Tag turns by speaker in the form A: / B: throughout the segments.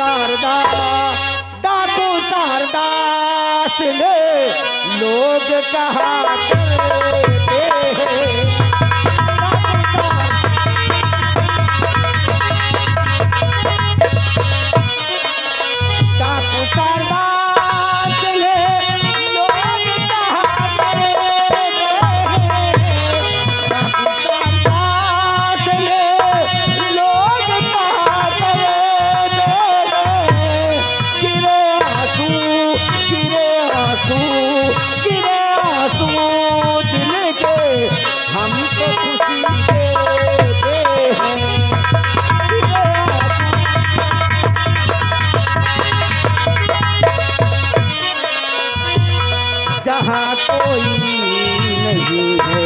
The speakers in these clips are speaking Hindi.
A: शारदा, डाकू शारदा सिंह लोग कहा करते हैं। डाकू शारदा सिंह लोग कहा करते हैं। डाकू शारदा सिंह लोग कहा करते हैं। गिरे आंसू, गिरे आंसू, गिरे आंसू जिनके हमको खुशी देते हैं। गिरे आंसू। जहाँ कोई नहीं है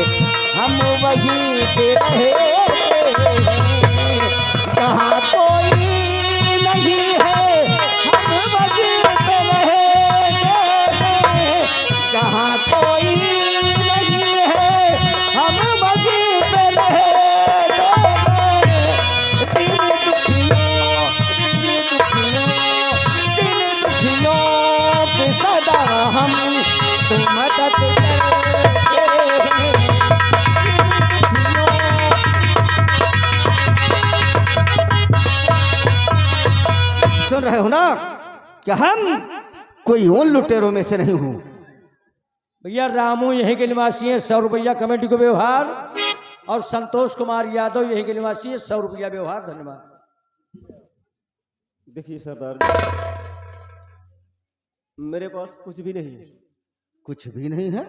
A: हम वहीं पे रहते हैं। जहाँ कोई नहीं है हम वहीं पे रहते हैं। जहाँ कोई नहीं है हम वहीं पे रहते हैं। दिल दुखियों, दिल दुखियों, दिल दुखियों की सदा हम तो मदद करते हैं। सुन रहे हो ना कि हम कोई उन लुटेरों में से नहीं हूं।
B: भैया रामू यहीं के निवासी हैं, 100 रुपया कमेटी को व्यवहार। और संतोष कुमार यादव यहीं के निवासी है, 100 रुपया व्यवहार। धन्यवाद।
C: देखिए सरदार जी, मेरे पास कुछ भी नहीं है।
A: कुछ भी नहीं है?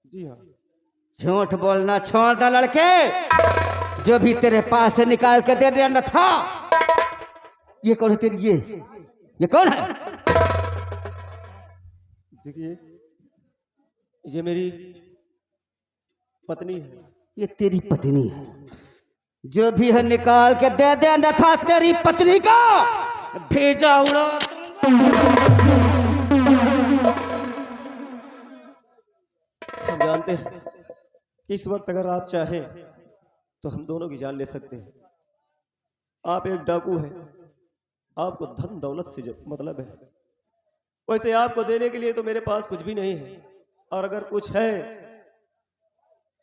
C: जी हाँ।
A: झूठ बोलना छोड़ दे लड़के। जो भी तेरे पास से निकाल के दे दिया न था। ये कौन है तेरी? ये कौन है?
C: देखिए, ये मेरी पत्नी है।
A: ये तेरी पत्नी है। जो भी है निकाल के दे दे न था तेरी पत्नी का भेजा उड़ा।
C: हम जानते हैं कि इस वक्त अगर आप चाहें तो हम दोनों की जान ले सकते हैं। आप एक डाकू हैं, आपको धन दौलत से मतलब है। वैसे आपको देने के लिए तो मेरे पास कुछ भी नहीं है, और अगर कुछ है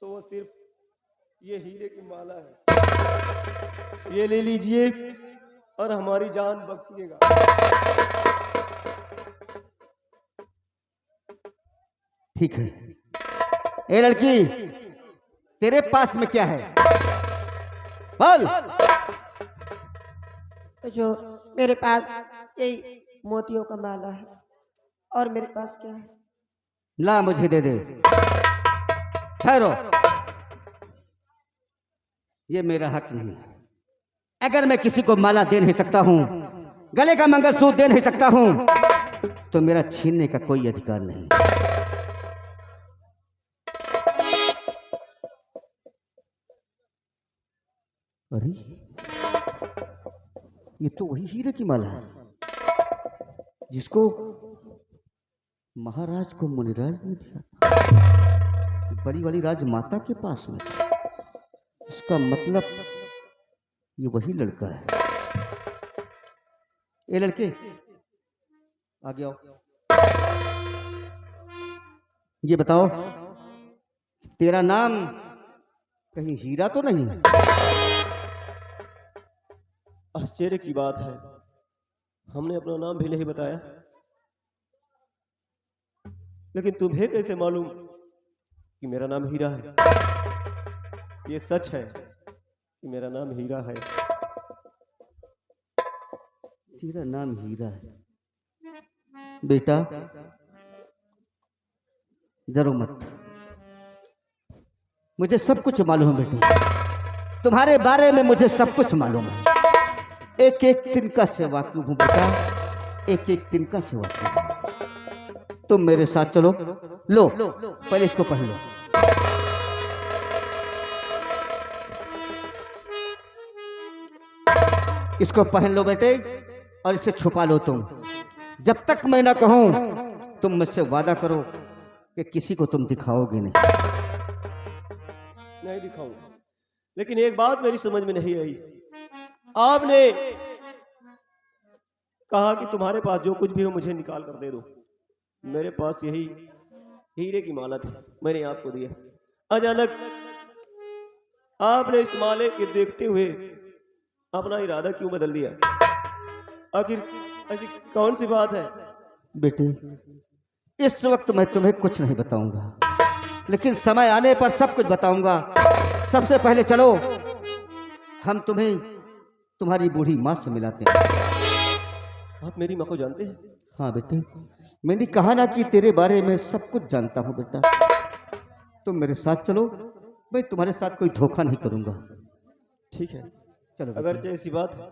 C: तो वो सिर्फ ये हीरे की माला है। ये ले लीजिए और हमारी जान बख्शिएगा।
A: ठीक है। ए लड़की, तेरे पास में क्या है? बोल।
D: जो मेरे पास यही मोतियों का माला है। और मेरे पास क्या है?
A: ला मुझे दे दे। ठहरो, ये मेरा हक नहीं है। अगर मैं किसी को माला दे नहीं सकता हूं, गले का मंगलसूत्र दे नहीं सकता हूं, तो मेरा छीनने का कोई अधिकार नहीं। अरे, ये तो वही हीरे की माला है जिसको महाराज को मुनिराज ने दिया था। बड़ी वाली राजमाता के पास में था। इसका मतलब ये वही लड़का है। ये लड़के आगे आओ। ये बताओ, तेरा नाम कहीं हीरा तो नहीं है?
C: आश्चर्य की बात है, हमने अपना नाम भी नहीं बताया। लेकिन तुम्हें कैसे मालूम कि मेरा नाम हीरा है? ये सच है कि मेरा नाम हीरा है।
A: तेरा नाम हीरा है? बेटा डरो मत, मुझे सब कुछ मालूम है बेटे। तुम्हारे बारे में मुझे सब कुछ मालूम है। एक एक तिनका से वाकिफ हूं बेटा, एक एक तिनका से वाकिफ हूं। तुम मेरे साथ चलो। लो पहले इसको पहन लो। इसको पहन लो बेटे और इसे छुपा लो तुम। जब तक मैं ना कहूं तुम मुझसे वादा करो कि किसी को तुम दिखाओगे नहीं।
C: नहीं दिखाऊंगा, लेकिन एक बात मेरी समझ में नहीं आई। आपने कहा कि तुम्हारे पास जो कुछ भी हो मुझे निकाल कर दे दो। मेरे पास यही हीरे की माला थी, मैंने आपको दिया। अचानक आपने इस माले के देखते हुए अपना इरादा क्यों बदल दिया? आखिर ऐसी कौन सी बात है?
A: बेटे, इस वक्त मैं तुम्हें कुछ नहीं बताऊंगा, लेकिन समय आने पर सब कुछ बताऊंगा। सबसे पहले चलो हम तुम्हें तुम्हारी बूढ़ी माँ से मिलाते हैं।
C: आप मेरी माँ को जानते हैं?
A: हाँ बेटे, मैंने कहा ना कि तेरे बारे में सब कुछ जानता हूँ बेटा। तुम मेरे साथ चलो, मैं तुम्हारे साथ कोई धोखा नहीं करूंगा।
C: ठीक है,
A: चलो बेटे।
C: अगर ऐसी बात है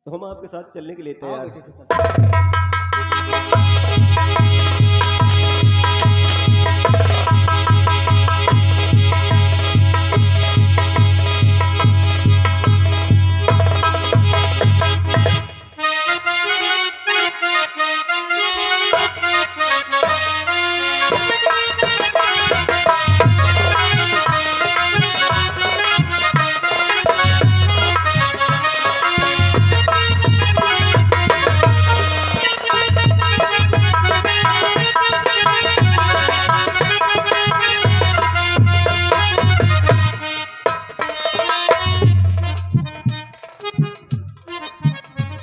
C: तो हम आपके साथ चलने के लिए
A: हाँ
C: तैयार
A: बेटे,
C: हैं।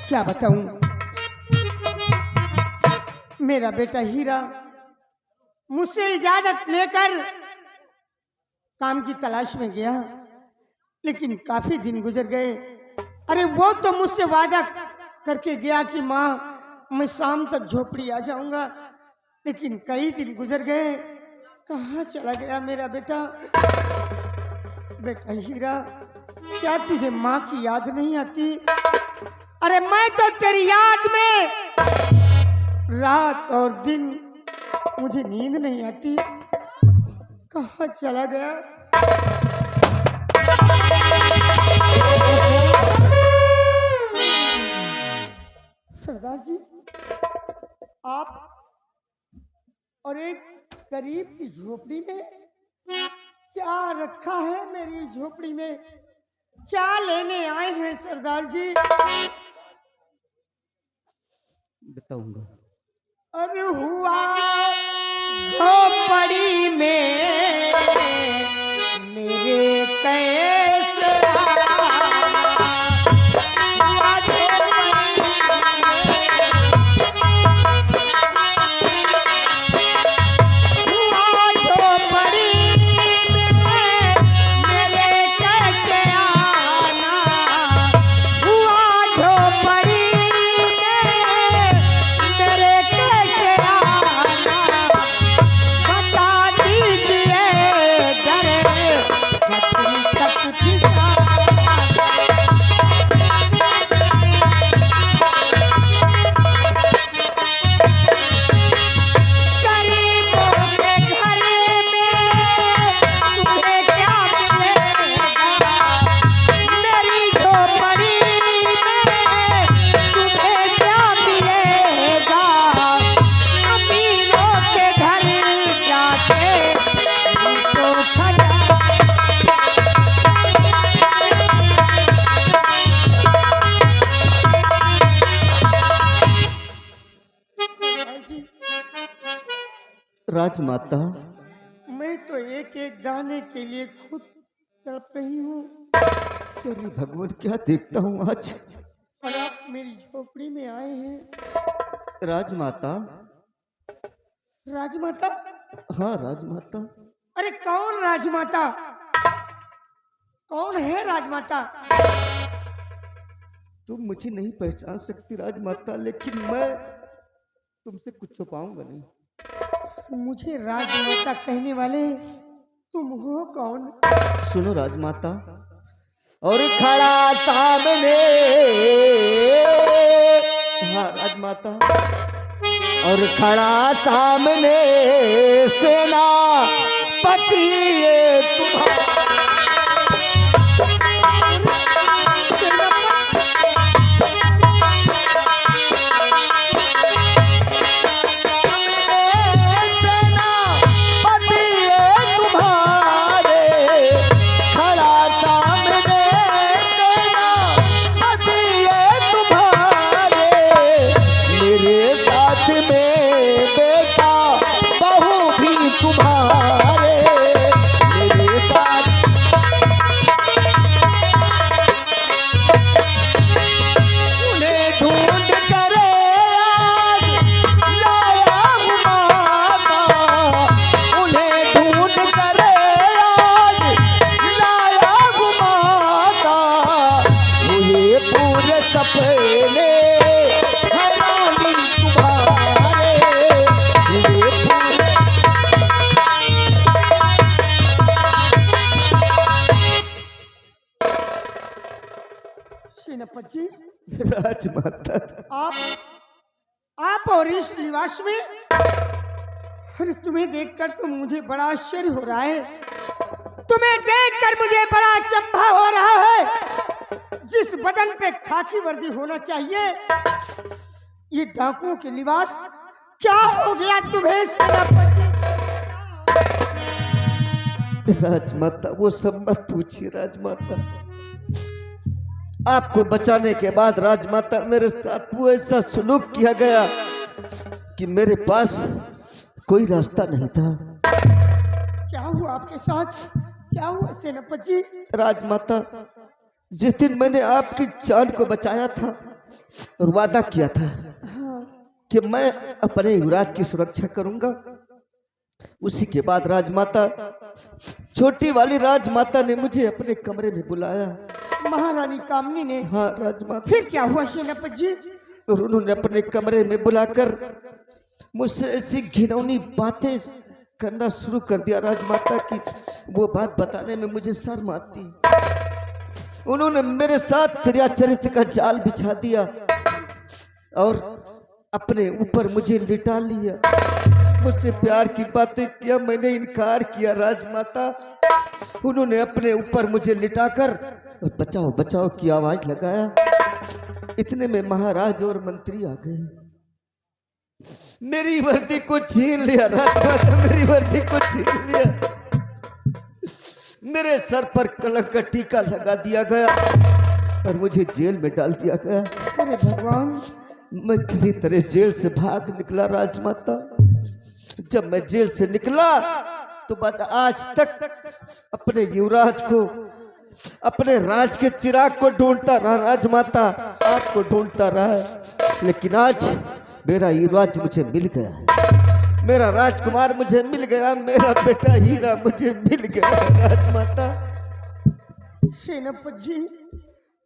D: क्या बताऊं, मेरा बेटा हीरा मुझसे इजाजत लेकर काम की तलाश में गया, लेकिन काफी दिन गुजर गए। अरे वो तो मुझसे वादा करके गया कि माँ मैं शाम तक झोपड़ी आ जाऊंगा, लेकिन कई दिन गुजर गए, कहाँ चला गया मेरा बेटा? बेटा हीरा, क्या तुझे माँ की याद नहीं आती? अरे मैं तो तेरी याद में रात और दिन मुझे नींद नहीं आती, कहाँ चला गया? सरदार जी, आप और एक गरीब की झोपड़ी में क्या रखा है? मेरी झोपड़ी में क्या लेने आए हैं सरदार जी?
A: बताऊंगा।
D: अरे हुआ झोपड़ी में मेरे कैसे हुआ झोपड़ी में मेरे कैसे आना, हुआ झोपड़ी बता दीजिए
A: राजमाता,
D: मैं तो एक एक दाने के लिए खुद तड़प रही हूँ,
A: तेरी भगवान क्या देखता हूँ आज।
D: और आप मेरी झोपड़ी में आए हैं।
A: राजमाता,
D: राजमाता?
A: हाँ राजमाता।
D: अरे कौन राजमाता? कौन है राजमाता?
A: तुम मुझे नहीं पहचान सकती राजमाता, लेकिन मैं तुमसे कुछ छुपाऊंगा नहीं।
D: मुझे राजमाता कहने वाले तुम हो कौन?
A: सुनो राजमाता, और खड़ा सामने, हाँ राजमाता, और खड़ा सामने सेनापति ये तुम्हारा। राजमाता।
D: आप और इस लिबास में, अरे तुम्हें देखकर तो मुझे बड़ा आश्चर्य हो रहा है। तुम्हें देखकर मुझे बड़ा अचंभा हो रहा है। जिस बदन पे खाकी वर्दी होना चाहिए, ये डाकुओं के लिबास, क्या हो गया तुम्हें सेनापति?
A: राजमाता वो सब मत पूछिए राजमाता। आपको बचाने के बाद राजमाता मेरे साथ वो ऐसा सलूक किया गया कि मेरे पास कोई रास्ता नहीं था।
D: क्या हुआ आपके साथ? क्या हुआ सेनापति?
A: राजमाता, जिस दिन मैंने आपकी जान को बचाया था और वादा किया था कि मैं अपने युवराज की सुरक्षा करूंगा, उसी के बाद राजमाता, छोटी वाली राजमाता ने मुझे अपने कमरे में बुलाया।
D: महारानी कामनी ने?
A: हाँ राजमाता।
D: फिर क्या हुआ सेनापति जी?
A: और उन्होंने अपने कमरे में बुलाकर मुझसे ऐसी घिनौनी बातें करना शुरू कर दिया राजमाता की वो बात बताने में मुझे शर्म आती। उन्होंने मेरे साथ त्रिया चरित्र का जाल बिछा दिया और अपने ऊपर मुझे लिटा लिया। मुझसे प्यार की बातें किया, मैंने इनकार किया राजमाता। उन्होंने अपने ऊपर मुझे लिटाकर बचाओ बचाओ की आवाज लगाया। इतने में महाराज और मंत्री आ गए। मेरी वर्दी को छीन लिया राजमाता, मेरी वर्दी को छीन लिया। मेरे सर पर कलंक का टीका लगा दिया गया और मुझे जेल में डाल दिया गया।
D: अरे भगवान!
A: मैं किसी तरह जेल से भाग निकला राजमाता। जब मैं जेल से निकला तो बात आज तक अपने युवराज को, अपने राज के चिराग को ढूंढता रहा राजमाता, आपको ढूंढता रहा। लेकिन आज मेरा युवराज मुझे मिल गया है, मेरा राजकुमार मुझे मिल गया, मेरा बेटा हीरा मुझे मिल गया राजमाता।
D: सेनापति जी,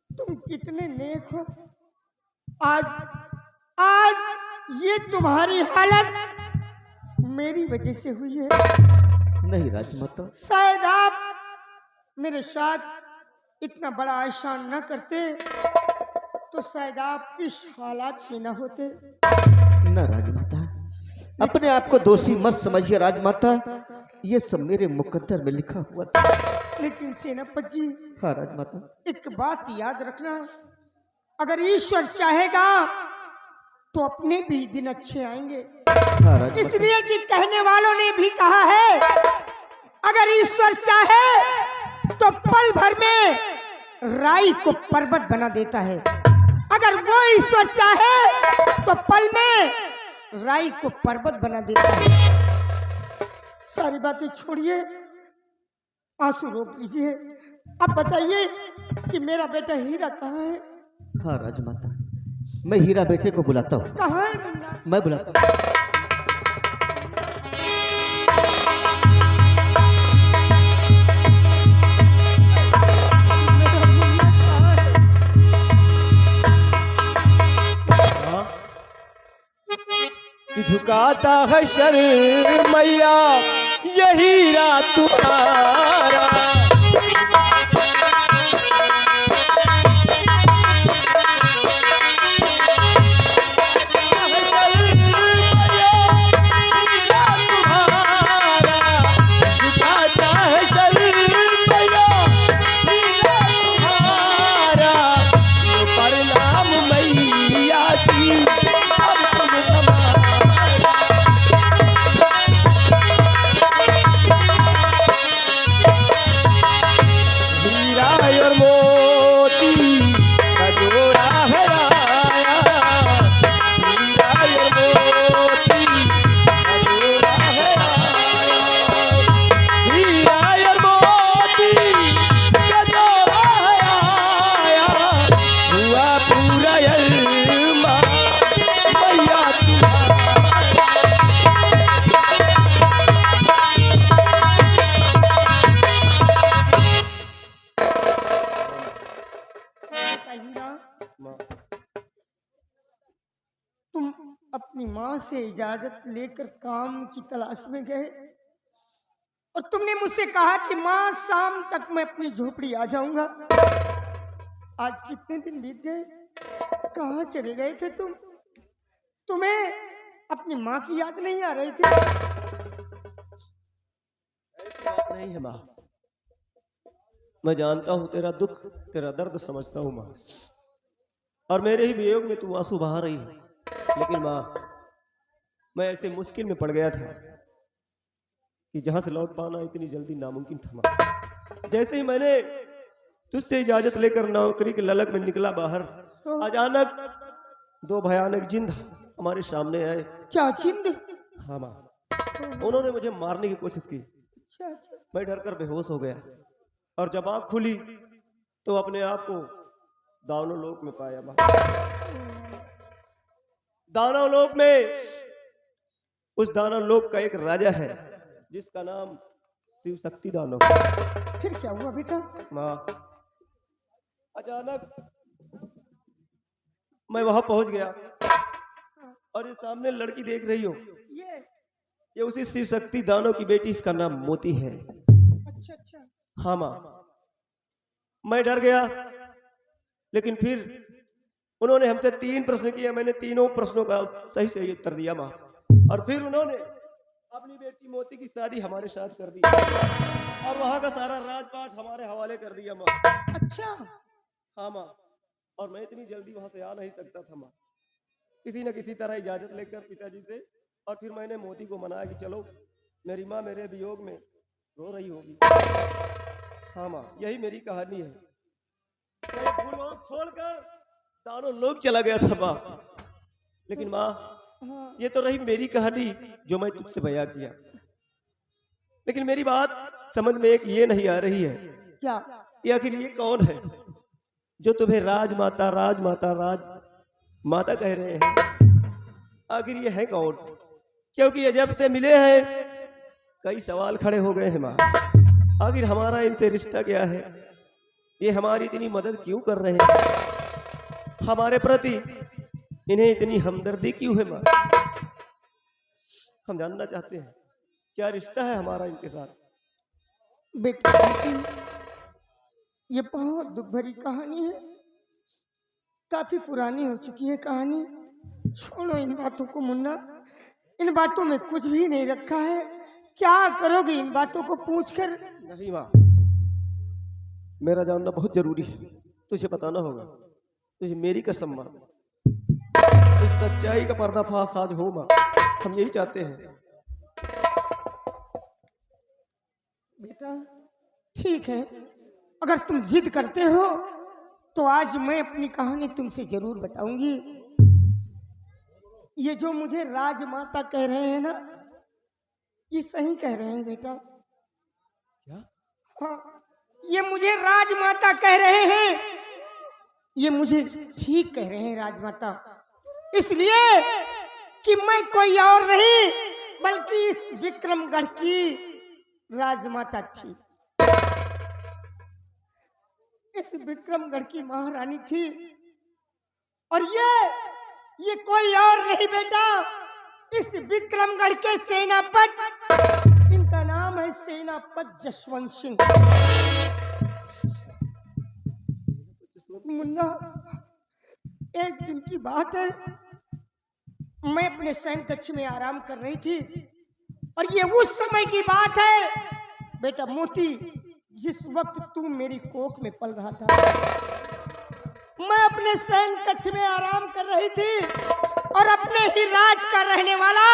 D: तुम कितने नेक हो। आज ये तुम्हारी हालत मेरी वजह से हुई है।
A: नहीं राजमाता।
D: शायद आप मेरे साथ इतना बड़ा एहसान न करते तो शायद आप इस हालात में न होते।
A: न राजमाता, अपने आप को दोषी मत समझिए राजमाता, ये सब मेरे मुकद्दर में लिखा हुआ था।
D: लेकिन सेनापति जी,
A: हाँ राजमाता,
D: एक बात याद रखना, अगर ईश्वर चाहेगा तो अपने भी दिन अच्छे आएंगे।
A: हाँ राजमाता।
D: इसलिए कि कहने वालों ने भी कहा है, अगर ईश्वर चाहे तो पल भर में राई को पर्वत बना देता है। अगर वो ईश्वर चाहे तो पल में राई को पर्वत बना देता है। सारी बातें छोड़िए, आंसू रोक लीजिए। अब बताइए कि मेरा बेटा हीरा कहाँ है?
A: हाँ राजमाता, मैं हीरा बेटे को बुलाता हूँ।
D: कहाँ है मुन्ना?
A: मैं बुलाता हूँ।
D: मेरा मुन्ना कहाँ है?
C: कि झुकाता है शर मैया ये हीरा तुम्हारा।
D: तुम अपनी माँ से इजाजत लेकर काम की तलाश में गए और तुमने मुझसे कहा कि माँ शाम तक मैं अपनी झोपड़ी आ जाऊंगा। आज कितने दिन बीत गए? कहाँ चले गए थे तुम? तुम्हें अपनी माँ की याद नहीं आ रही थी?
C: ऐसी बात नहीं है माँ। मैं जानता हूँ तेरा दुख, तेरा दर्द समझता हूँ माँ, और मेरे ही वियोग में तू आंसू बहा रही है। लेकिन माँ, मैं ऐसे मुश्किल में पड़ गया था कि जहां से लौट पाना इतनी जल्दी नामुमकिन था माँ। जैसे ही मैंने तुझसे इजाजत लेकर नौकरी के ललक में निकला बाहर, अचानक दो भयानक जिंद हमारे सामने आए।
D: क्या जिंद?
C: हाँ माँ, उन्होंने मुझे मारने की कोशिश की।
D: अच्छा अच्छा।
C: मैं डरकर बेहोश हो गया, और जब आँख खुली तो अपने आप को दानव लोक में पाया माँ। दानव लोक में, उस दानव लोक का एक राजा है जिसका नाम शिव शक्ति दानव।
D: फिर क्या हुआ बेटा?
C: माँ, अचानक मैं वहां पहुंच गया, और ये सामने लड़की देख रही हो, ये उसी शिव शक्ति दानव की बेटी, इसका नाम मोती है।
D: अच्छा अच्छा।
C: हाँ माँ, मैं डर गया, लेकिन फिर उन्होंने हमसे 3 प्रश्न किए। मैंने तीनों प्रश्नों का सही सही उत्तर दिया माँ, और फिर उन्होंने अपनी बेटी मोती की शादी हमारे साथ कर दी, और वहां का सारा राजपाट हमारे हवाले कर दिया माँ।
D: अच्छा।
C: हाँ माँ, और मैं इतनी जल्दी वहां से आ नहीं सकता था माँ। किसी न किसी तरह इजाजत लेकर पिताजी से, और फिर मैंने मोती को मनाया कि चलो, मेरी माँ मेरे वियोग में रो रही होगी। हाँ माँ, यही मेरी कहानी है। मैं भूलोक छोड़कर दानों लोग चला गया था माँ। लेकिन माँ, ये तो रही मेरी कहानी जो मैं तुझसे बयां किया, लेकिन मेरी बात समझ में एक ये नहीं आ रही है,
D: क्या?
C: ये आखिर ये कौन है जो तुम्हें राजमाता राजमाता राजमाता कह रहे हैं? आखिर ये है कौन? क्योंकि ये जब से मिले हैं कई सवाल खड़े हो गए हैं माँ। आखिर हमारा इनसे रिश्ता क्या है? ये हमारी इतनी मदद क्यों कर रहे हैं? हमारे प्रति इन्हें इतनी हमदर्दी क्यों है माँ? हम जानना चाहते हैं क्या रिश्ता है हमारा इनके साथ।
D: बेटा ये बहुत दुख भरी कहानी है, काफी पुरानी हो चुकी है कहानी। छोड़ो इन बातों को मुन्ना, इन बातों में कुछ भी नहीं रखा है। क्या करोगे इन बातों को पूछकर?
C: नहीं माँ, मेरा जानना बहुत जरूरी है, तुझे बताना होगा। तुझे मेरी कसम माँ, इस सच्चाई का पर्दाफाश आज हो माँ, हम यही चाहते हैं।
D: बेटा ठीक है, अगर तुम जिद करते हो तो आज मैं अपनी कहानी तुमसे जरूर बताऊंगी। ये जो मुझे राजमाता कह रहे हैं ना, ये सही कह रहे हैं बेटा।
C: क्या?
D: हाँ, ये मुझे राजमाता कह रहे हैं, ये मुझे ठीक कह रहे हैं राजमाता, इसलिए कि मैं कोई और नहीं बल्कि इस विक्रमगढ़ की राजमाता थी। इस विक्रमगढ़ की महारानी थी, और ये कोई और नहीं बेटा, इस विक्रमगढ़ के सेनापति, इनका नाम है सेनापति जसवंत सिंह। मुन्ना, एक दिन की बात है, मैं अपने सैन कक्ष में आराम कर रही थी, और ये उस समय की बात है बेटा मोती, जिस वक्त तू मेरी कोख में पल रहा था। मैं अपने सैन कक्ष में आराम कर रही थी, और अपने ही राज का रहने वाला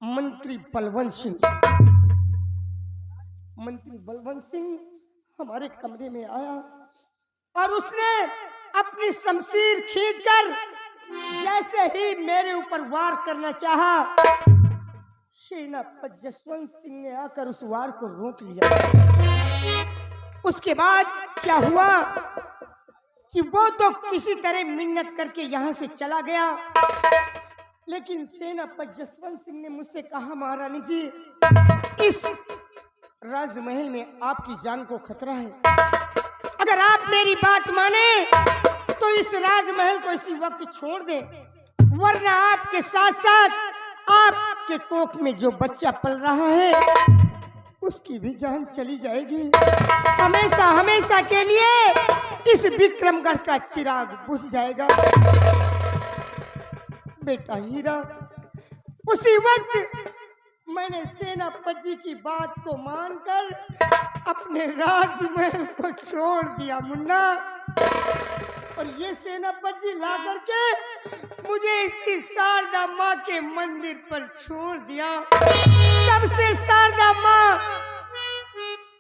D: मंत्री बलवंत सिंह हमारे कमरे में आया, और उसने अपनी शमशीर खींचकर जैसे ही मेरे ऊपर वार करना चाहा, सेनापति जसवंत सिंह ने आकर उस वार को रोक लिया। उसके बाद क्या हुआ कि वो तो किसी तरह मिन्नत करके यहां से चला गया, लेकिन सेनापति जसवंत सिंह ने मुझसे कहा, महारानी जी, इस राजमहल में आपकी जान को खतरा है, अगर आप मेरी बात माने तो इस राजमहल को इसी वक्त छोड़ दें, वरना आपके साथ साथ आपके कोख में जो बच्चा पल रहा है उसकी भी जान चली जाएगी। हमेशा हमेशा के लिए इस विक्रमगढ़ का चिराग बुझ जाएगा। बेटा हीरा, उसी वक्त मैंने सेनापति की बात को मानकर अपने राजमहल को छोड़ दिया मुन्ना, और ये सेनापति ला करके मुझे इसी शारदा माँ के मंदिर पर छोड़ दिया। तब से शारदा माँ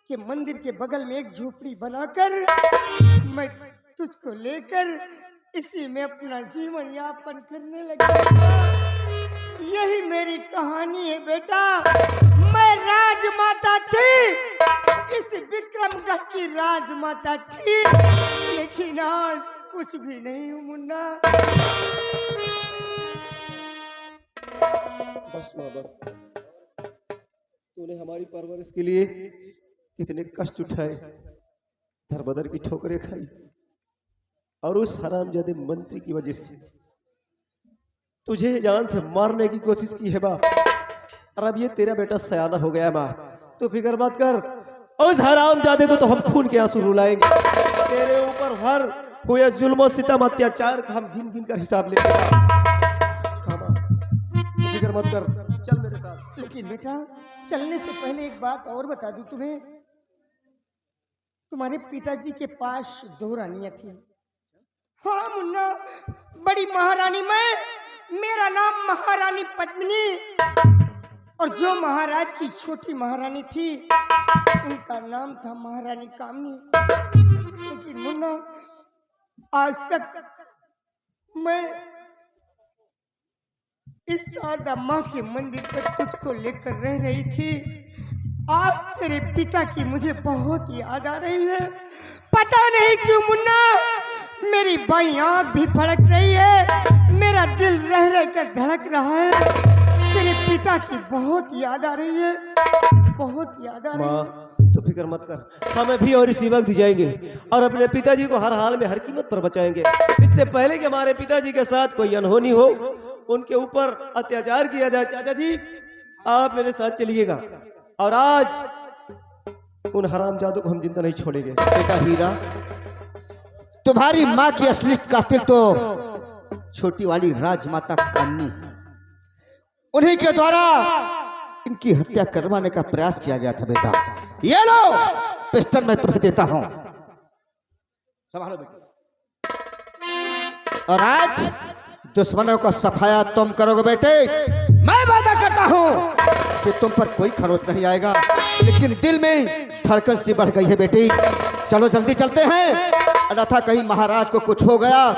D: के मंदिर के बगल में एक झोपड़ी बनाकर मैं तुझको लेकर इसी में अपना जीवन यापन करने लगा। यही मेरी कहानी है बेटा। मैं राजमाता थी, इस विक्रमगढ़ की राजमाता थी, लेकिन आज कुछ भी नहीं हूँ मुन्ना।
C: बस माँ बस, तूने हमारी परवरिश के लिए कितने कष्ट उठाए, दर बदर की ठोकरें खाई, और उस हरामजादे मंत्री की वजह से तुझे जान से मारने की कोशिश की है बाप। और अब ये तेरा बेटा सयाना हो गया माँ, तो फिक्र मत कर, उस हरामजादे को तो हम खून के आंसू रुलाएंगे। तेरे ऊपर हर हुए जुल्म सितम अत्याचार का हम गिन गिन कर हिसाब लेंगे। हाँ माँ, फिक्र मत कर, चल मेरे साथ।
D: लेकिन बेटा, चलने से पहले एक बात और बता दूं तुम्हें। तुम्हारे पिताजी के पास 2 रानियां थी। हाँ मुन्ना, बड़ी महारानी मैं, मेरा नाम महारानी पद्मिनी, और जो महाराज की छोटी महारानी थी उनका नाम था महारानी कामनी। लेकिन मुन्ना, आज तक मैं इस शारदा माँ के मंदिर पर तुझको लेकर रह रही थी। आज तेरे पिता की मुझे बहुत याद आ रही है। पता नहीं क्यों मुन्ना, मेरी बाईं आंख भी फड़क रही है, मेरा दिल रह रह कर धड़क रहा है। तेरे पिता की बहुत याद आ रही है, बहुत याद आ रही है।
C: तो फिक्र मत कर, हमें भी और इसी वक्त जाएंगे और अपने पिताजी को हर हाल में हर कीमत पर बचाएंगे। इससे पहले कि हमारे पिताजी के साथ कोई अनहोनी हो, उनके ऊपर अत्याचार किया जाए। चाचा जी, आप मेरे साथ चलिएगा, और आज उन हरामजादों को हम जिंदा नहीं छोड़ेंगे।
A: बेटा हीरा, तुम्हारी माँ की असली कातिल तो छोटी वाली राजमाता कामनी है। उन्हीं के द्वारा इनकी हत्या करवाने का प्रयास किया गया था। बेटा ये लो पिस्टल मैं तुम्हें देता हूं, संभालो बेटा। और आज दुश्मनों का सफाया तुम करोगे बेटे। मैं वादा करता हूं कि तुम पर कोई खरोच नहीं आएगा, लेकिन दिल में धड़कन सी बढ़ गई है बेटी। चलो जल्दी चलते हैं, अन्यथा कहीं महाराज को कुछ हो गया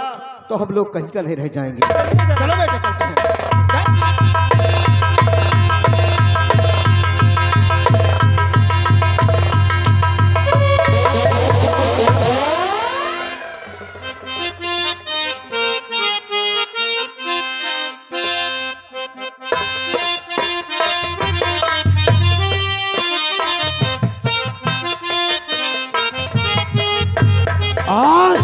A: तो हम लोग कहीं का नहीं रह जाएंगे। चलो बेटे चलते हैं।
E: आज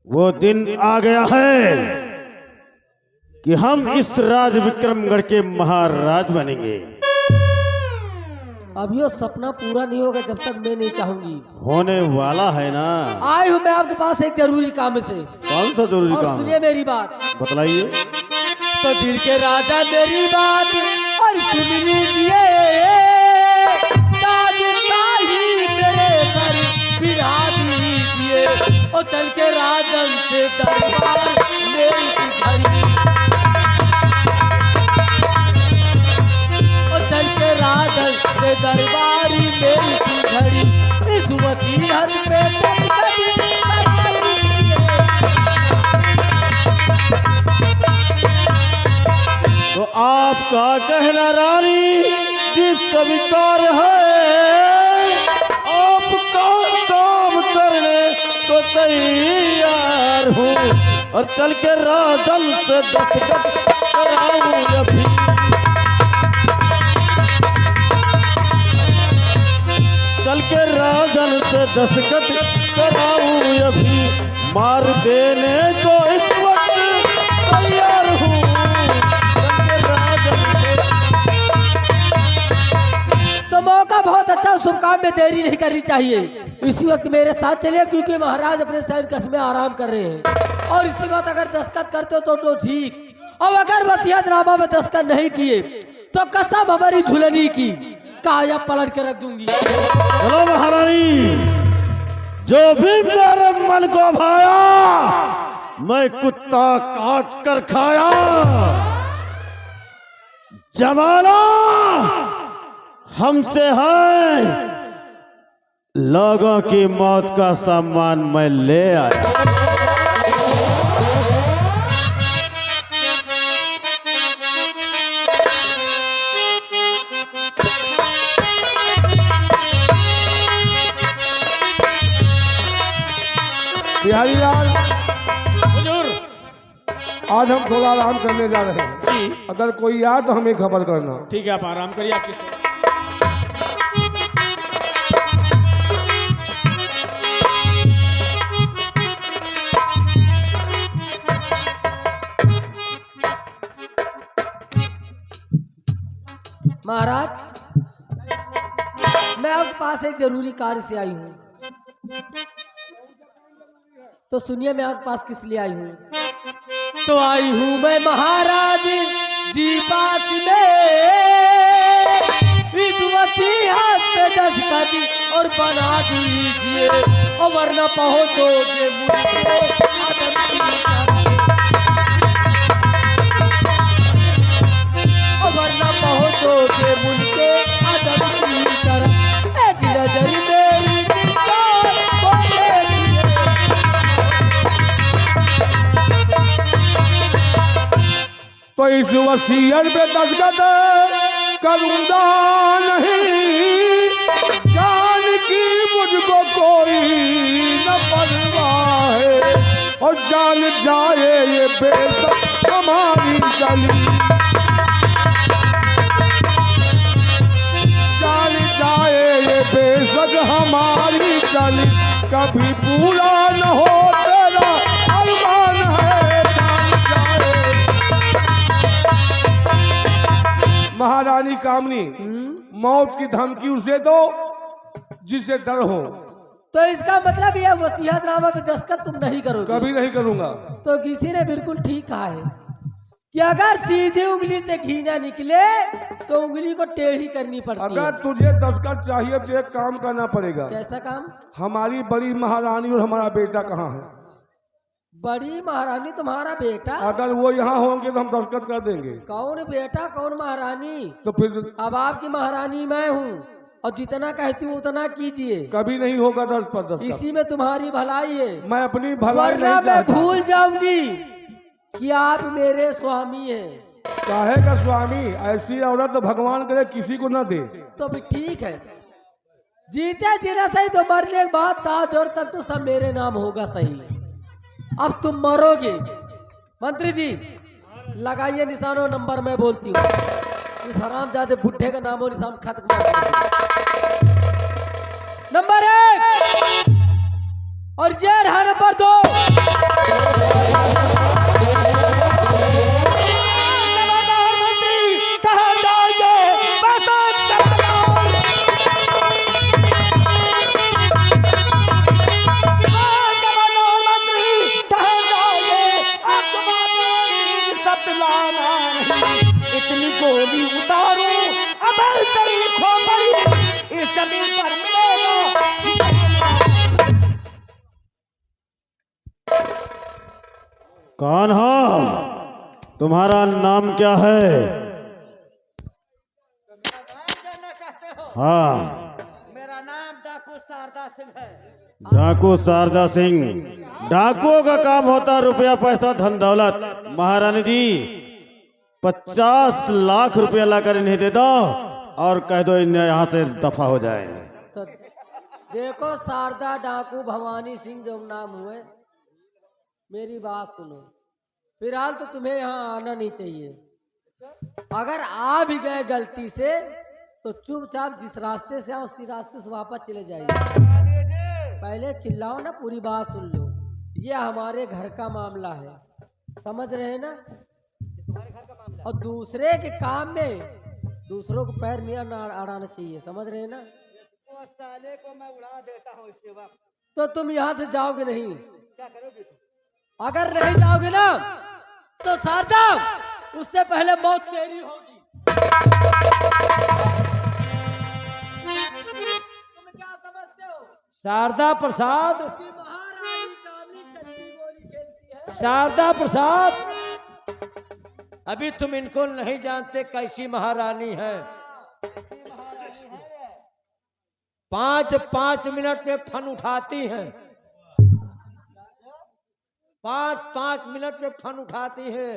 E: वो दिन आ गया है कि हम इस राज विक्रमगढ़ के महाराज बनेंगे।
F: अब यो सपना पूरा नहीं होगा जब तक मैं नहीं चाहूंगी।
E: होने वाला है ना।
F: आए हूँ मैं आपके पास एक जरूरी काम से।
E: कौन सा जरूरी
F: और
E: काम?
F: सुनिए मेरी बात।
E: बतलाइए।
F: तो दिल के राजा मेरी बात और सुन लीजिए, ताज शाही मेरे सर बिठा दीजिए, और चल के राजन से दरबार मेरी घड़ी, और चल के राजन से दरबारी मेरी घड़ी, इस वसीयत पे
E: तो आपका कहना रानी जिस स्वीकार है, आप काम करने को तैयार हूँ, और चल के राजन से दस्तखत कराऊं अभी। चल के राजन से दस्तखत कराऊं अभी, मार देने को इस वक्त तैयार हूँ। चल के राजन से
F: काम में देरी नहीं करनी चाहिए। इसी वक्त मेरे साथ चलिए, क्योंकि महाराज अपने शहर कस्बे में आराम कर रहे हैं। और इसी वक्त अगर दस्तखत करते हो तो ठीक, और अगर वसीयतनामा में दस्तखत नहीं किए तो कसम हमारी झुलनी की काया पलट के रख दूंगी।
E: चलो महारानी, जो भी मेरे मन को भाया मैं कुत्ता काट कर खाया। जमाना हमसे है, लोगों की मौत का सामान मैं ले आया।
G: बिहारी लाल,
F: हुजूर।
G: आज हम थोड़ा आराम करने जा रहे हैं।
F: जी
G: अगर कोई आए तो हमें खबर करना।
F: ठीक है, आप आराम करिए। आपकी महाराज, मैं आपके पास एक जरूरी कार्य से आई हूँ। तो सुनिए, मैं आपके पास किस लिए आई हूँ। तो आई हूँ मैं महाराज जी पास में, इस वसीयत पे दस्तखत और बना दीजिए, और वरना पहुंचोगे मुझे आदम की तरफ, और वरना पहुंचोगे मुझे आदम की तरफ। एक नजर मेरी दीदार को देखिए।
G: तो इस वसीयत पे दस्तखत करूंगा नहीं, जान की मुझको कोई न परवाह है, और जान जाए ये बेशक हमारी गली, जान जाए ये बेशक हमारी गली, कभी पूरा न हो तेरा अरमान है, जान जाए। महारानी कामनी, मौत की धमकी उसे दो जिसे डर हो।
F: तो इसका मतलब यह वसीयतनामा पे दस्तखत तुम नहीं करोगे?
G: कभी नहीं करूंगा।
F: तो किसी ने बिल्कुल ठीक कहा है कि अगर सीधी उंगली से घी ना निकले तो उंगली को टेढ़ी करनी पड़ती है।
G: अगर तुझे दस्तखत चाहिए तो एक काम करना पड़ेगा।
F: कैसा काम?
G: हमारी बड़ी महारानी और हमारा बेटा कहाँ है?
F: बड़ी महारानी तुम्हारा बेटा?
G: अगर वो यहाँ होंगे तो हम दस्तखत कर देंगे।
F: कौन बेटा कौन महारानी?
G: तो फिर
F: अब आपकी महारानी मैं हूँ, और जितना कहती हूँ उतना कीजिए।
G: कभी नहीं होगा दस्तखत।
F: इसी में तुम्हारी भलाई है,
G: मैं अपनी भलाई
F: वरना
G: नहीं
F: मैं
G: चाहता।
F: भूल जाऊंगी कि आप मेरे स्वामी हैं।
G: काहे का स्वामी? ऐसी औरत तो भगवान करे किसी को न दे।
F: तो भी ठीक है, जीते जीना सही, तो मरने के बाद ताज और तक तो सब मेरे नाम होगा सही। अब तुम मरोगे। मंत्री जी लगाइए निशानों नंबर, मैं बोलती हूँ। इस हरामजादे बुढ़े का नामो निशान खत्म कर दीजिए। नंबर 1 और ये रहा नंबर 2।
A: इतनी गोली उतारू अब तेरी खोपड़ी इस जमीन पर मिलेगा।
E: कौन हो? तुम्हारा नाम क्या है? हाँ,
A: मेरा नाम डाकू शारदा सिंह है।
E: डाकू शारदा सिंह। डाकुओं का काम होता रुपया पैसा धन दौलत। महारानी जी 50 लाख रुपया लाकर इन्हें दे दो और कह दो इन्हें यहाँ से दफा हो जाए।
F: तो देखो शारदा डाकू भवानी सिंह जो नाम हुए, मेरी बात सुनो। फिलहाल तो तुम्हें यहाँ आना नहीं चाहिए। अगर आ भी गए गलती से तो चुपचाप जिस रास्ते से आओ उसी रास्ते से वापस चले जाइए। पहले चिल्लाओ ना, पूरी बात सुन लो। ये हमारे घर का मामला है, समझ रहे हैं ना? और दूसरे के काम में दूसरों को पैर नहीं अड़ाना चाहिए, समझ रहे हैं ना?
A: साले को मैं उड़ा देता हूँ इसी वक्त।
F: तो तुम यहाँ से जाओगे नहीं।
A: क्या करोगे तुम?
F: अगर नहीं जाओगे ना तो शारदा उससे पहले मौत तेरी होगी। तुम क्या समझते हो
B: शारदा प्रसाद,
F: कि महारानी कामनी कच्ची गोली खेलती है?
B: शारदा प्रसाद, अभी तुम इनको नहीं जानते कैसी महारानी है। 5-5 मिनट में फन उठाती हैं, 5-5 मिनट में फन उठाती है।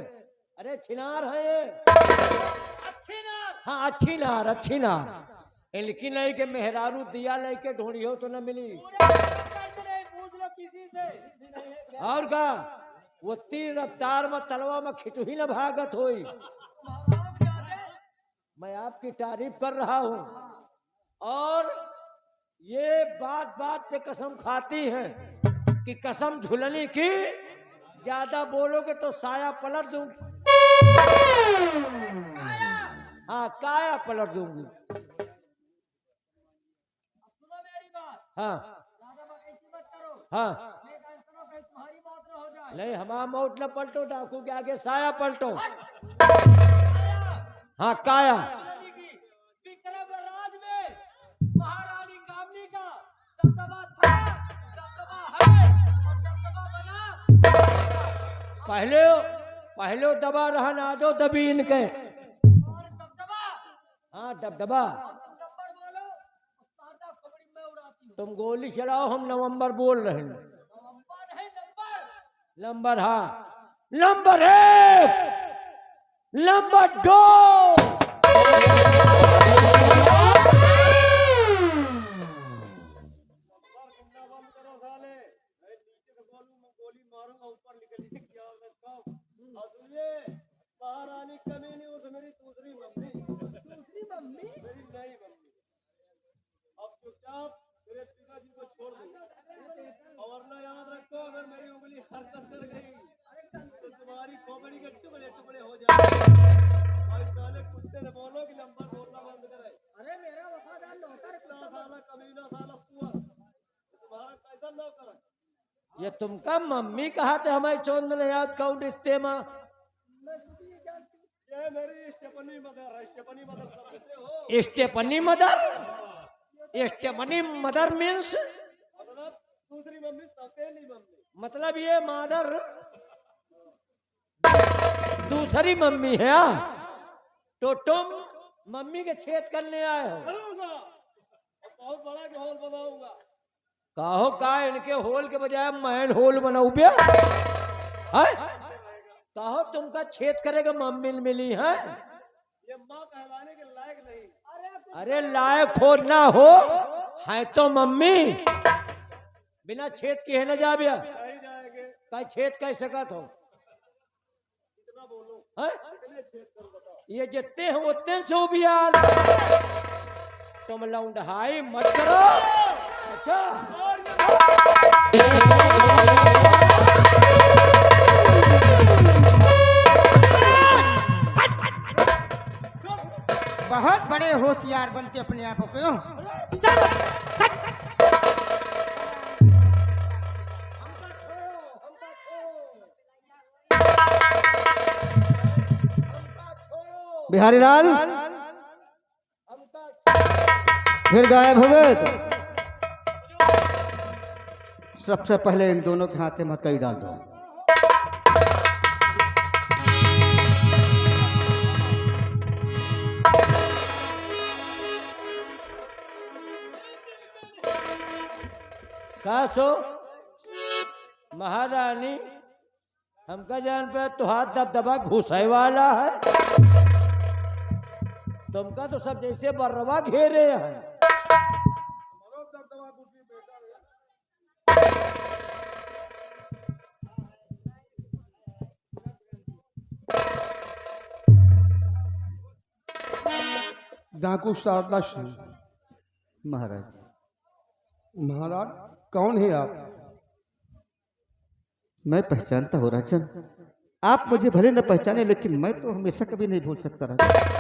B: अरे छिनार है ये।
F: अच्छी नार।
B: हाँ अच्छी नार, अच्छी नार। इनकी नहीं के मेहरारू दिया लेके ढूंढी हो तो न मिली।
F: पूछ लो किसी से।
B: और का वो तीर रफ्तार में तलवा में खिचुही न भागत होई। मैं आपकी तारीफ कर रहा हूँ और ये बात बात पे कसम खाती हैं कि कसम झुलनी की, ज्यादा बोलोगे तो साया पलट दूंगी। हाँ काया पलट दूंगी।
F: सुनो मेरी बात।
B: हाँ
F: ज्यादा बकैती मत करो।
B: हाँ
F: नहीं तो सुनो कहीं तुम्हारी मौत न हो जाए।
B: नहीं हमारा मौत न पलटो, डाकू के आगे साया पलटो। हाँ काया।
F: विक्रम राज में महारानी कामनी का दबदबा था, दबदबा है और दबदबा बना।
B: पहले दबा रहा ना जो दबी इनके।
F: और दबदबा।
B: हाँ दबदबा।
F: तुम नंबर बोलो, शारदा खोपड़ी में उड़ाती हूँ।
B: तुम गोली चलाओ, हम नवंबर बोल रहे हैं।
F: नंबर है नंबर।
B: नंबर हाँ, नंबर 1, नंबर 2।
C: महारानी कमीनी उस मेरी दूसरी मम्मी। दूसरी मम्मी? मेरी नई मम्मी। अब चुपचाप मेरे पिताजी को छोड़ दो और ना याद रखो, अगर मेरी उंगली हरकत कर गई तो तुम्हारी खोपड़ी के टुकड़े टुकड़े हो जाएंगे। भाई साले कुत्ते ने बोलो कि नंबर बोलना बंद करे। अरे मेरा वफादार नौकर साला कमीना साला सुअर, तुम्हारा कैसा नौकर है?
B: ये तुमका मम्मी कहा थे हमारे चौंद में याद कौन रिश्ते में?
C: ये मेरी स्टेपनी मदर है। स्टेपनी मदर सब कहते हो।
B: Stepney mother? Stepney mother means
C: मतलब दूसरी मम्मी, सौतेली मम्मी।
B: मतलब ये मदर दूसरी मम्मी है। तो तुम मम्मी के छेद करने आए हो?
C: करूंगा, बहुत बड़ा के होल बनाऊंगा।
B: कहो का इनके होल के बजाय मैन होल बनाऊ बे? कहो तुमका छेद करेगा मम्मी मिली है?
C: ये माँ कहलाने के लायक नहीं।
B: अरे लायक हो ना हो है तो मम्मी। बिना छेद के है न जा बिया।
C: नहीं जाएंगे।
B: का छेद कह सकत हो?
C: कितना बोलूं?
B: है?
C: कितने छेद करूं बताओ?
B: ये जितने हैं उतने सो भी यार। तुम लौंडहाई मत करो। अच्छा
D: बहुत बड़े होशियार बनते अपने आप को क्यों? चलो
A: बिहारी लाल फिर गायब हो गए। सबसे पहले इन दोनों के हाथ में हथकड़ी डाल दो।
B: कहा सो महारानी हमका जान पे तो हाथ दबदबा घुसाई वाला है। तुमका तो सब जैसे बर्रवा घेरे हैं।
G: डाकू शारदा सिंह।
A: महाराज
G: महाराज कौन है आप?
A: मैं पहचानता हूँ राजन। आप मुझे भले न पहचाने लेकिन मैं तो हमेशा कभी नहीं भूल सकता राजन।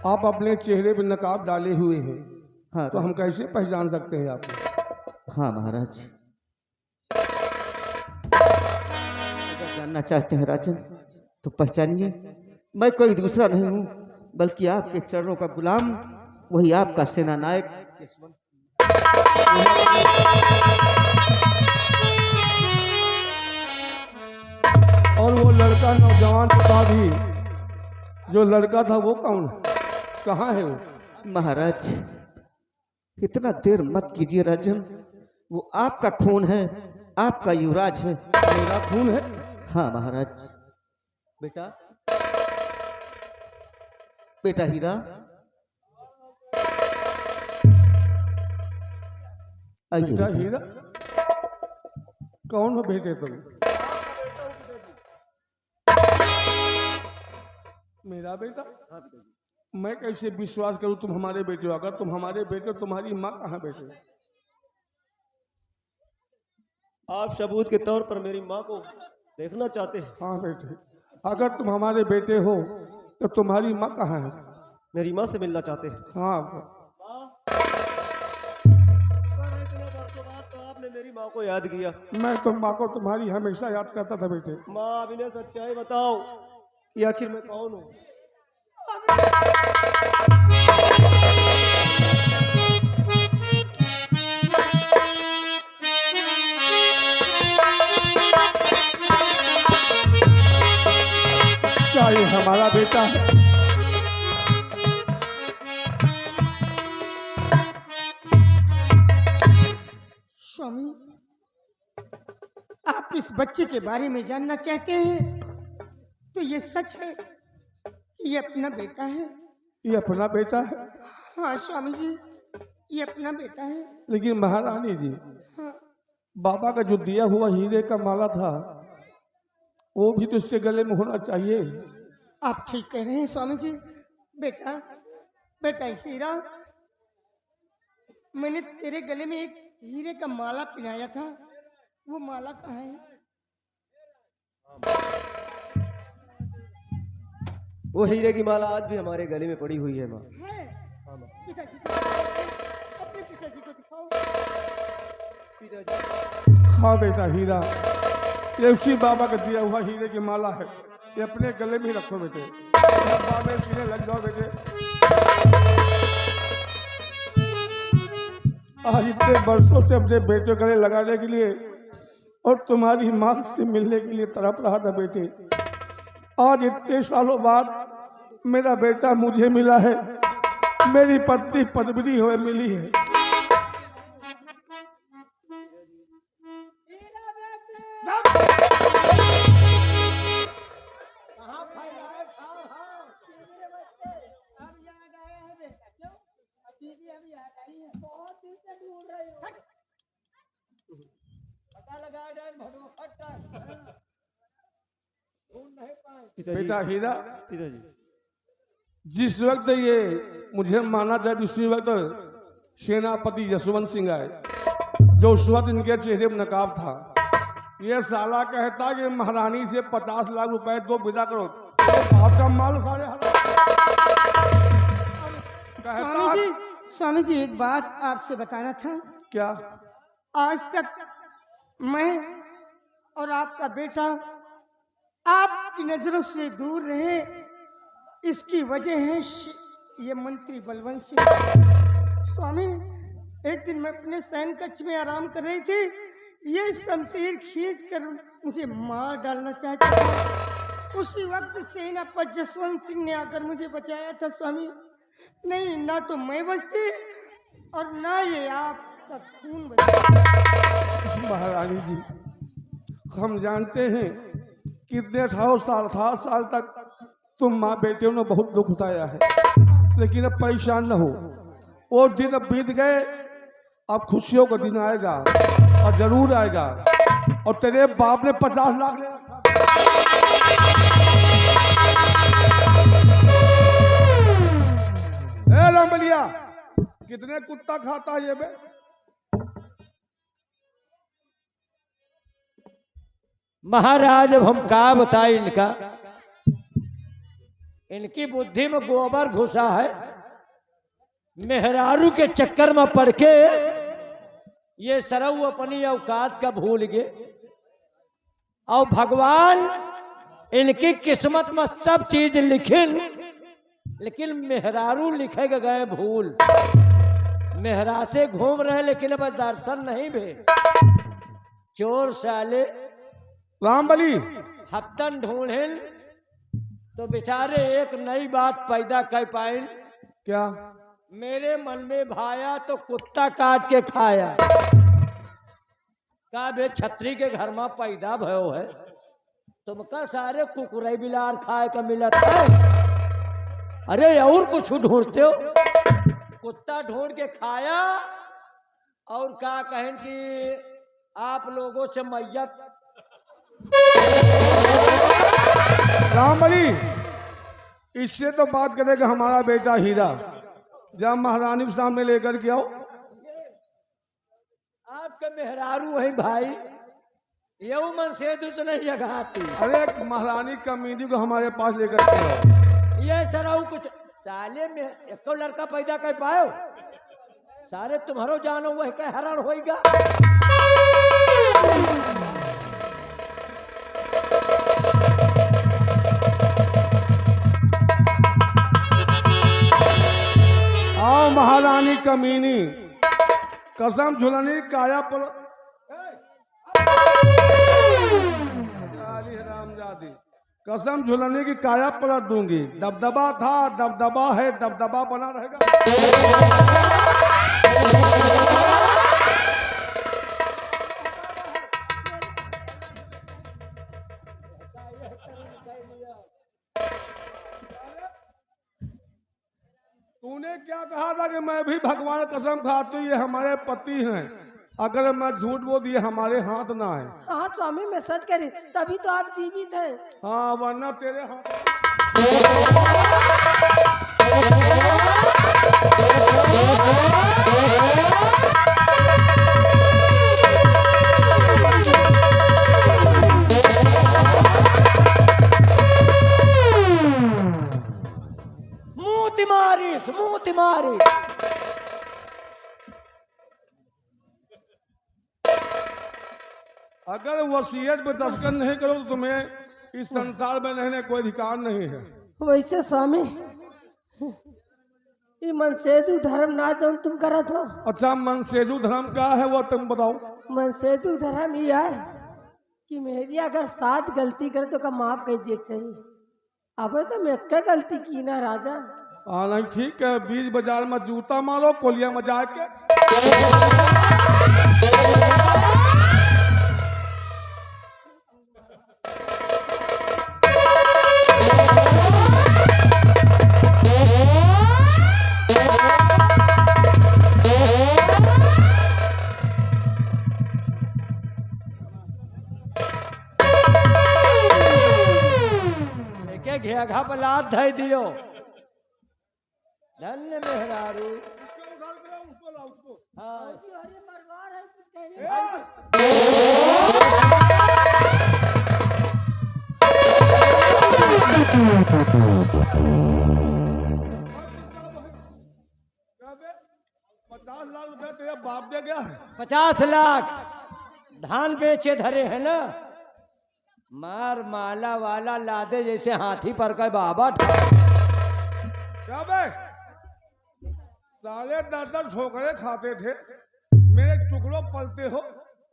G: आप अपने चेहरे पर नकाब डाले हुए हैं,
A: हाँ
G: तो हम कैसे पहचान सकते हैं आपको?
A: हाँ महाराज, अगर जानना चाहते हैं राजन तो पहचानिए, मैं कोई दूसरा नहीं हूँ बल्कि आपके चरणों का गुलाम, वही आपका सेना नायक यशवंत।
G: और वो लड़का नौजवान था भी, जो लड़का था वो कौन है, कहाँ है वो?
A: महाराज इतना देर मत कीजिए राजन, वो आपका खून है, आपका युवराज है।
G: मेरा खून है?
A: हाँ महाराज। बेटा, बेटा हीरा, आइए
G: बेटा
A: बेटा।
G: हीरा? कौन हो बेटे तुम? मेरा बेटा? मैं कैसे विश्वास करूं तुम हमारे बेटे हो? अगर तुम हमारे बेटे हो, तुम्हारी माँ कहाँ बेटे?
C: आप सबूत के तौर पर मेरी माँ को देखना चाहते हैं?
G: हाँ बेटे, अगर तुम हमारे बेटे हो तो तुम्हारी माँ कहाँ है?
C: मेरी माँ से मिलना चाहते हैं?
G: हाँ।
C: इतने वर्षों बाद तो आपने मेरी माँ को याद किया।
G: मैं तुम माँ को तुम्हारी हमेशा याद करता था बेटे।
C: माँ अब इन्हें सच्चाई बताओ कि आखिर मैं कौन हूँ?
G: क्या ये हमारा बेटा है?
D: स्वामी, आप इस बच्चे के बारे में जानना चाहते हैं तो ये सच है कि ये अपना बेटा है?
G: ये अपना बेटा है?
D: हाँ स्वामी जी, ये अपना बेटा है।
G: लेकिन महारानी जी,
D: हाँ,
G: बाबा का जो दिया हुआ हीरे का माला था वो भी तो इसके गले में होना चाहिए।
D: आप ठीक कह रहे हैं स्वामी जी। बेटा, बेटा हीरा, मैंने तेरे गले में एक हीरे का माला पहनाया था, वो माला कहाँ है?
C: वो हीरे की माला आज भी हमारे गले में पड़ी हुई है माँ।
D: है? पिताजी को दिखाओ, अपने पिताजी को दिखाओ।
G: हाँ बेटा हीरा, ये उसी बाबा का दिया हुआ हीरे की माला है, ये अपने गले में ही रखो बेटे। बाबा सीने लग जाओ बेटे। आज इतने वर्षों से अपने बेटे गले लगाने के लिए और तुम्हारी माँ से मिलने के लिए तड़प रहा था बेटे। आज इतने सालों बाद मेरा बेटा मुझे मिला है, मेरी पत्नी पद्मिनी हुए मिली है। बेटा हीरा,
C: पिताजी,
G: जिस वक्त ये मुझे माना जाए उसी वक्त सेनापति यशवंत सिंह आए, जो उस वक्त इनके चेहरे में नकाब था। ये साला कहता कि महारानी से 50 लाख रुपए दो, विदा करो। तो बाप का माल सारे
D: स्वामी जी, स्वामी जी एक बात आपसे बताना था।
G: क्या?
D: आज तक मैं और आपका बेटा आपकी नजरों से दूर रहे, इसकी वजह है ये मंत्री बलवंत सिंह। स्वामी, एक दिन मैं अपने सैन कक्ष में आराम कर रही थी, ये शमशीर खींच कर मुझे मार डालना चाहता था। उसी वक्त सेनापति जसवंत सिंह ने आकर मुझे बचाया था स्वामी। नहीं, ना तो मैं बचती और ना ये आपका खून बचता।
G: महारानी जी, हम जानते हैं कितने 18 साल तक तुम माँ बेटे ने बहुत दुख उठाया है, लेकिन अब परेशान न हो। वो दिन अब बीत गए, अब खुशियों का दिन आएगा और जरूर आएगा। और तेरे बाप ने 50 लाख ले रखा। ए रामबलिया, कितने कुत्ता खाता है ये बे?
B: महाराज अब हम क्या बताएं इनका, इनकी बुद्धि में गोबर घुसा है। मेहरारू के चक्कर में पड़ के ये सरऊ अपनी औकात का भूल गए और भगवान इनकी किस्मत में सब चीज लिखिन, लेकिन मेहरारू लिखे गए भूल। मेहरा से घूम रहे लेकिन अब दर्शन नहीं भे। चोर साले
G: रामबली
B: हफ्तन ढूंढेन तो बेचारे एक नई बात पैदा कर पाए।
G: क्या?
B: मेरे मन में भाया तो कुत्ता काट के खाया। का बे छतरी के घर में पैदा भयो है, तुमका सारे कुकुरे बिलार खाए का मिलत है। अरे और कुछ ढूंढते हो? कुत्ता ढूंढ के खाया और क्या कहें कि आप लोगों से मैयत।
G: रामबली इससे तो बात करेगा हमारा बेटा हीरा, जब महारानी के सामने लेकर के आओ।
B: आपके मेहरारू है भाई, ये मन से तो नहीं जगाती।
G: अरे एक महारानी कमीनी को हमारे पास लेकर के आओ।
B: ये सराऊ कुछ साले में एक लड़का पैदा कर पायो, सारे तुम्हारो जानो वह के हरण होएगा।
G: आओ महारानी कमीनी, कसम झुलनी काया पर रामजादी, कसम झुलने की काया पलट दूंगी। दबदबा था, दबदबा है, दबदबा बना रहेगा। तूने क्या कहा था कि मैं भी भगवान कसम खाती हूँ ये हमारे पति हैं, अगर मैं झूठ बोल दिए हमारे हाथ ना है।
F: हाँ स्वामी मैं सच करी, तभी तो आप जीवित हैं।
G: हाँ वरना तेरे हाथ।
B: मुंह तिमारी
G: अगर वसीयत पे दस्तखत नहीं करो तो तुम्हें इस संसार में रहने कोई अधिकार नहीं है।
F: वैसे स्वामी ये मनसेदु धर्म ना जो तुम करा था।
G: अच्छा मनसेजु धर्म का है वो तुम बताओ।
F: मनसेदु धर्म ये है कि मेरी अगर 7 गलती करे तो का माफ कर दिए चाहिए। अब तो मैं क्या गलती की ना राजा।
G: हाँ नहीं ठीक है, बीच बाजार में जूता मारो कोलिया में जाके।
B: घेघा बलात धय दियो। धन्य मेहरारू। हाँ
G: ₹50,00,000 तेरा बाप दे गया है।
B: 50 लाख धान बेचे धरे है ना, मार माला वाला लादे जैसे हाथी पर का बाबा।
G: क्या बे साले 10-10 ठोकरे खाते थे, मेरे टुकड़ों पलते हो।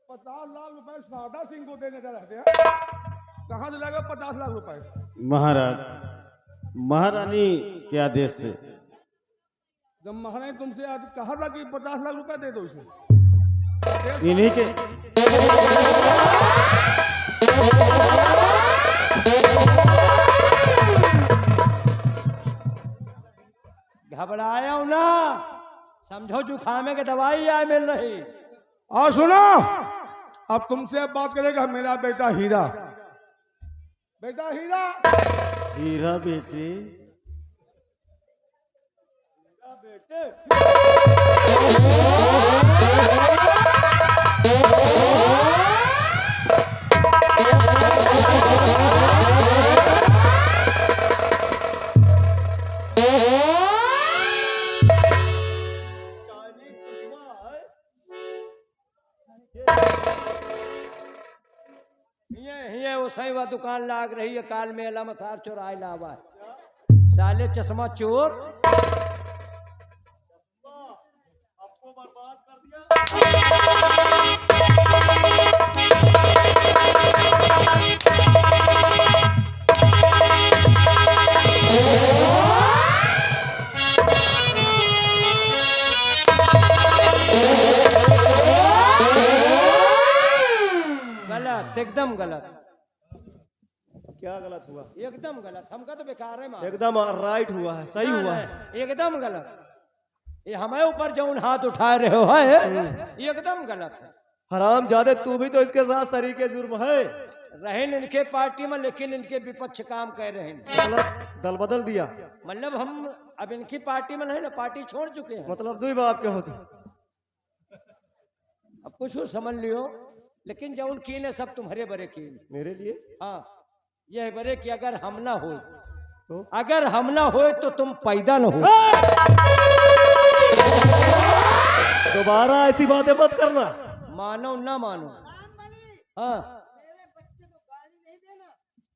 G: 50 लाख रुपए सादा सिंह को देने जा रहते हैं, कहाँ से लगे 50 लाख रुपए?
E: महाराज महारानी के आदेश से।
G: जब महारानी तुमसे आज कहा था कि 50 लाख रुपए दे दो इसे,
E: इन्हीं के
B: घबराया हूं ना, समझो जुखामे के दवाई आए मिल रही।
G: और सुनो अब तुमसे बात करेगा मेरा बेटा हीरा। बेटा हीरा,
E: हीरा बेटे
B: सही वह दुकान लाग रही है काल में अला मसार चौराहे लावा साले चश्मा चोर।
C: आपको बर्बाद कर दिया।
B: गलत, एकदम गलत,
C: क्या गलत हुआ?
B: एकदम गलत। हमका तो बेकार है मार।
C: एकदम राइट हुआ है, सही हुआ है।
B: एकदम गलत। ये हमारे ऊपर जौन हाथ उठा रहे हो है एकदम गलत है।
C: हराम जादे तू भी तो इसके साथ शरीके जुर्म है।
B: रहे इनके पार्टी में लेकिन इनके विपक्ष काम कर रहे हैं।
C: मतलब दल बदल दिया,
B: मतलब हम अब इनकी पार्टी में नहीं ना, पार्टी छोड़ चुके हैं।
C: मतलब दुई बाप के होते।
B: अब कुछ हो समझ लियो, लेकिन जौन कीन है सब तुम्हारे बड़े कीन।
C: मेरे लिए
B: हाँ यह बड़े कि अगर हम ना हो
C: तो
B: अगर हम ना हो तो तुम पैदा न हो।
C: दोबारा ऐसी बातें मत करना।
B: मानो ना मानो। हाँ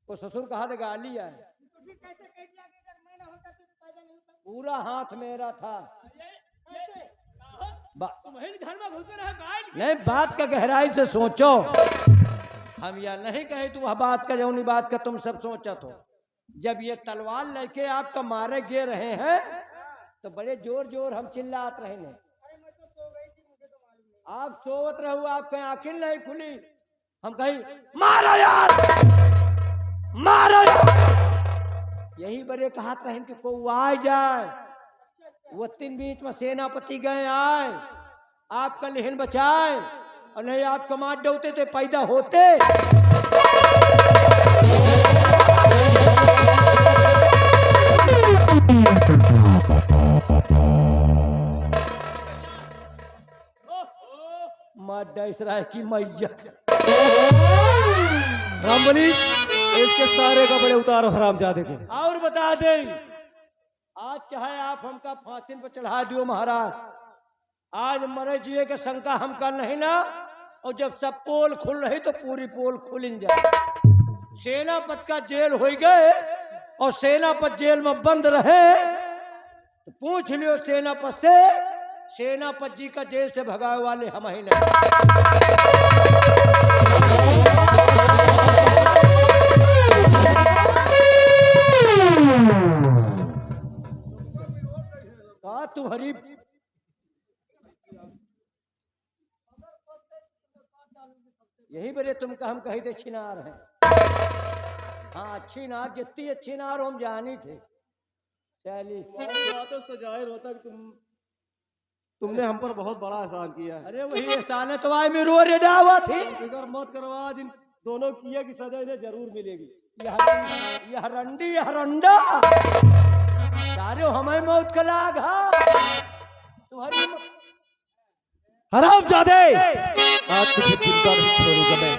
B: को ससुर कहा था गाली आए। पूरा हाथ मेरा था। नहीं बात का गहराई से सोचो। हम यह नहीं कहे तू वह बात का जौनी बात का तुम सब सोचा तो जब ये तलवार लेके आपका मारे गे रहे हैं तो बड़े जोर जोर हम चिल्लात रहे ने। आप सोवत रहो, आपके आंखें नहीं खुली। हम कही मारो यार, मारो यार। यही बड़े कहत रहे कि को आ जाए। वो तीन बीच में सेनापति गए आए, आपका लेहन बचाए, और नहीं आपका मार डोते थे पैदा होते। मार डैस रहा है कि मैया
C: रामबली इसके सारे कपड़े उतारो हराम जादे के।
B: और बता दे आज चाहे आप हमका फांसी पर चढ़ा दियो महाराज, आज मरे जिए के शंका हमका नहीं ना। और जब सब पोल खुल रही तो पूरी पोल खुल जाए। सेनापत का जेल हो गए और सेनापत जेल में बंद रहे तो पूछ लियो सेनापत से, सेनापत जी का जेल से भगाए वाले हम ही नहीं। कहा तुम्हारी यही बड़े तुमका हम कही थे छिनार हैं। हाँ छिनार, जितनी अच्छी नार हम जानी थे शैली।
C: तो जाहिर होता कि तुमने हम पर बहुत बड़ा एहसान किया है।
B: अरे वही एहसान है तो आज में रो रे डावा थी।
C: फिक्र मत करो, आज इन दोनों किए की सजा इन्हें जरूर मिलेगी।
B: यह रंडी यह रंडा सारे हमें मौत का लाग तुम्हारी।
C: हराम जादे आज तुझे जिंदा नहीं छोड़ूंगा मैं,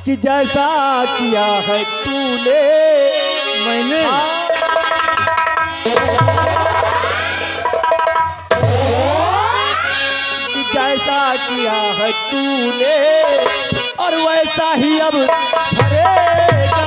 C: कि जैसा किया है तूने मैंने। कि जैसा किया है तूने और वैसा ही अब भरेगा।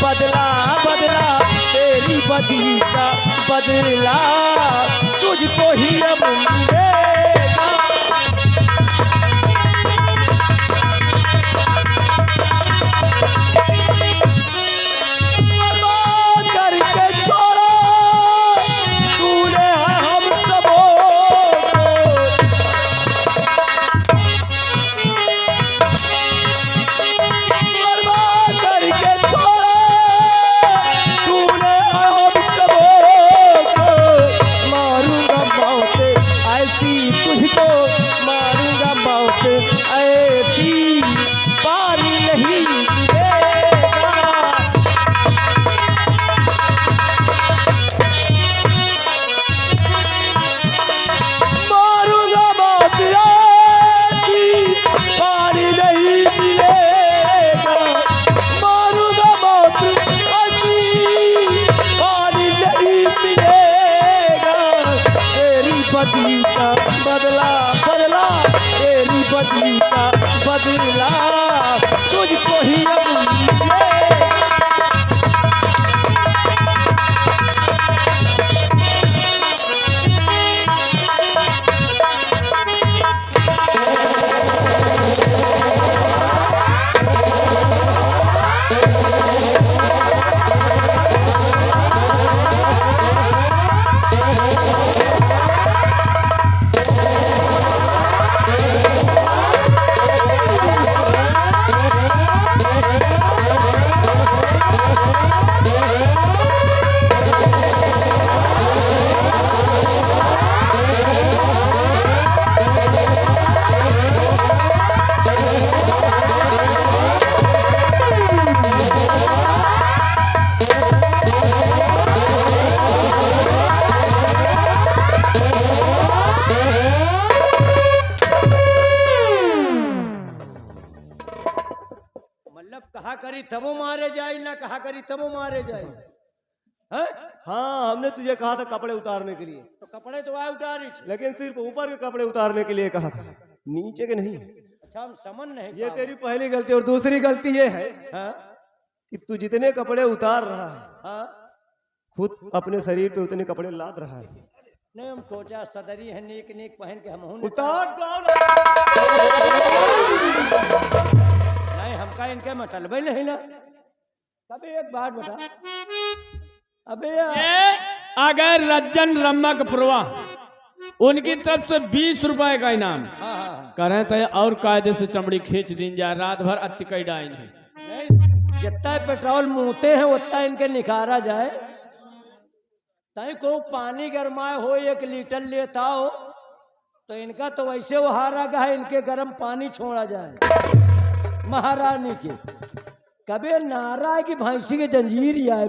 C: बदला बदला तेरी बदी का बदी का बदला बदला, तेरी बदी का बदला तुझको ही अब ये।
B: मतलब कहा करी तबो मारे जाए, ना कहा करी तबो मारे जाए। हैं?
C: हाँ, हमने तुझे कहा था कपड़े उतारने के लिए,
B: तो कपड़े तो आए उतारी थी।
C: लेकिन सिर्फ ऊपर के कपड़े उतारने के लिए कहा था, नीचे के नहीं।
B: अच्छा हम समझ नहीं
C: ये
B: पाए।
C: तेरी पहली गलती। और दूसरी गलती ये है
B: हाँ?
C: कि तू जितने कपड़े उतार रहा है,
B: हाँ?
C: खुद अपने शरीर पे उतने कपड़े लाद रहा है।
B: नहीं हम सोचा सदरी है नीक नीक पहन के हम हूं
C: उतार
B: नहीं हमका इनके मटलबे नहीं ना। कभी एक बात बता, अबे
H: ये अगर रज्जन रमकपुरवा उनकी तरफ से 20 रुपए का इनाम
B: हाँ हाँ
H: करें तो और कायदे से चमड़ी खींच दी जाए, रात भर अतिकई डाइन है।
B: नहीं जितना पेट्रोल मुँहते हैं उतना इनके निकारा जाए। तई को पानी गरमाए हो 1 लीटर लेता हो तो इनका तो वैसे वो हारा का है, इनके गर्म पानी छोड़ा जाए महारानी के। कबे नारा है कि भैंसी के जंजीर ही आए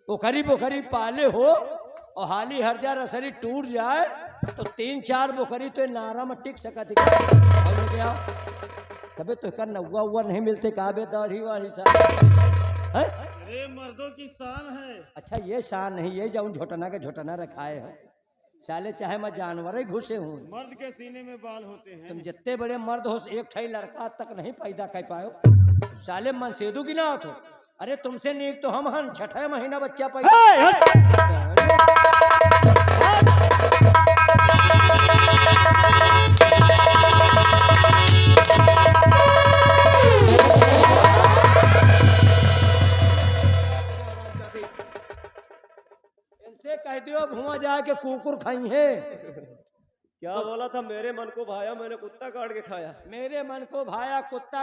B: पोखरी पोखरी पाले हो और हाली हर जा रसरी टूट जाए तो 3-4 बोखरी तो नारा में टिक सका थी। क्या कबे तो कर नौवा हुआ नहीं मिलते काबे दाढ़ी वाली सा है?
E: अरे मर्दों की शान है।
B: अच्छा ये शान नहीं, ये जाऊं झोटना के झोटना रखाए हो साले, चाहे मैं जानवर ही घुसे हूँ।
E: मर्द के सीने में बाल होते हैं।
B: तुम जितने बड़े मर्द हो एक ठई लड़का तक नहीं पैदा कर पायो साले, मन सेदू की ना हो। अरे तुमसे नीक तो हम हन 6 महीना बच्चा पैदा। इनसे कह दियो भुआ जाके कुकुर खाई है।
C: क्या बोला था? मेरे मन को भाया, मैंने कुत्ता काट के खाया।
B: मेरे मन को भाया कुत्ता